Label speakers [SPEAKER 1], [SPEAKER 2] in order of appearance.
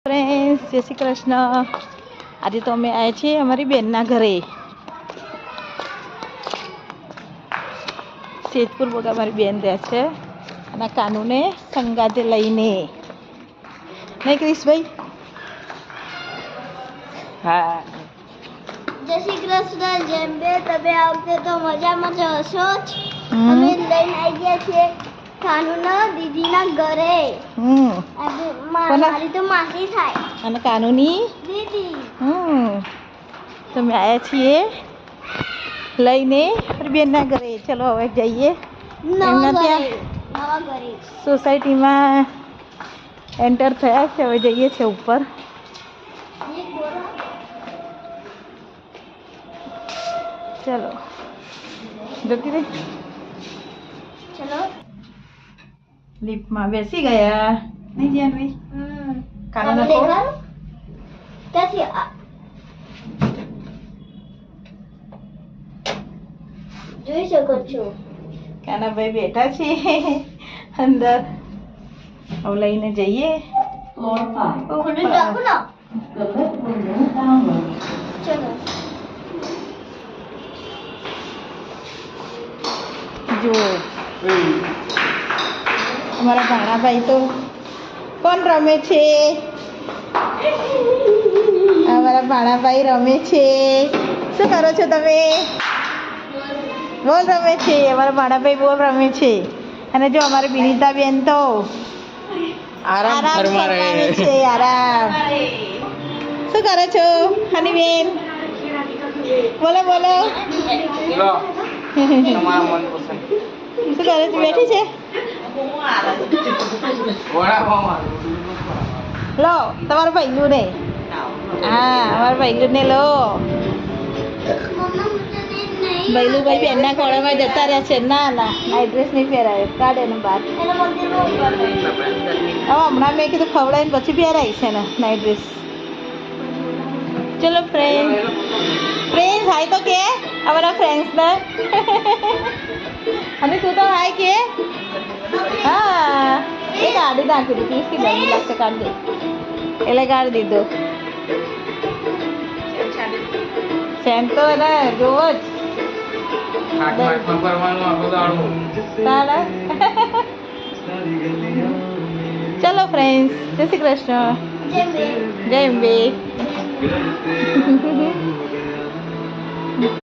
[SPEAKER 1] Friends जय श्री कृष्ण। आज तो अमे आए छे अमारी बेनना घरे सेजपुर बगा अमारी बेन रहे छे अने कानूने संगाते लईने नहीं क्रिश भाई। हाँ
[SPEAKER 2] जय श्री कृष्ण। जेम बे तबे आवते तो मजा मजा हशो ज। અમે લઈને આવી ગયા છે કાનુના દીદીના ઘરે। મારી તો માસી થાય
[SPEAKER 1] અને કાનુની
[SPEAKER 2] દીદી।
[SPEAKER 1] તો અમે આયા છીએ લઈને બેનના ઘરે। ચલો હવે જઈએ એમના ત્યાં
[SPEAKER 2] નવા ઘરે
[SPEAKER 1] સોસાયટીમાં એન્ટર થયા છે। હવે જઈએ છે ઉપર। चलो जती रही
[SPEAKER 2] चलो
[SPEAKER 1] लिफ्ट में बेसी गया नहीं जान भाई। काना नको
[SPEAKER 2] कैसी જોઈ શકો છો
[SPEAKER 1] કાના ભાઈ બેઠા છે અંદર। હવે લઈને જઈએ
[SPEAKER 2] ચાકુ ના ચલો
[SPEAKER 1] जो हमारा भाणा भाई तो कौन रमे छे? हमारा भाणा भाई रमे छे। शू करो छो तमे? बोल रमे छे। हमारा भाणा भाई बोल रमे छे। अने जो हमारी विनीता बेन तो आराम फरमावे छे। आराम शू करो छो हनी बेन? बोलो बोलो શું કરે છે? બેઠી છે? લો તમારા ભાઈનું ને હા અમારા ભાઈનું ને લો। ભાઈલું ભાઈ બેનના ખોળામાં જતા રહ્યા છે। ના ના નાઈટ ડ્રેસ નહીં પહેરાવે કાઢે ને બહાર। હવે હમણાં મેં કીધું ખવડાવીને પછી પહેરાવીશ છે ને નાઈટ ડ્રેસ। ચલો ફ્રેન્ડ ફ્રેન્ડ્સ હાય તો કે અમારા ફ્રેન્ડ્સને અને તું તો હાય કે હા એ કાઢી નાખી દીધી કે ગરમી લાગશે કાઢી દે એટલે કાઢી દીધો। સેમ તો એને જોવો જ चलो फ्रेंड्स जय श्री कृष्ण जय अम्बे।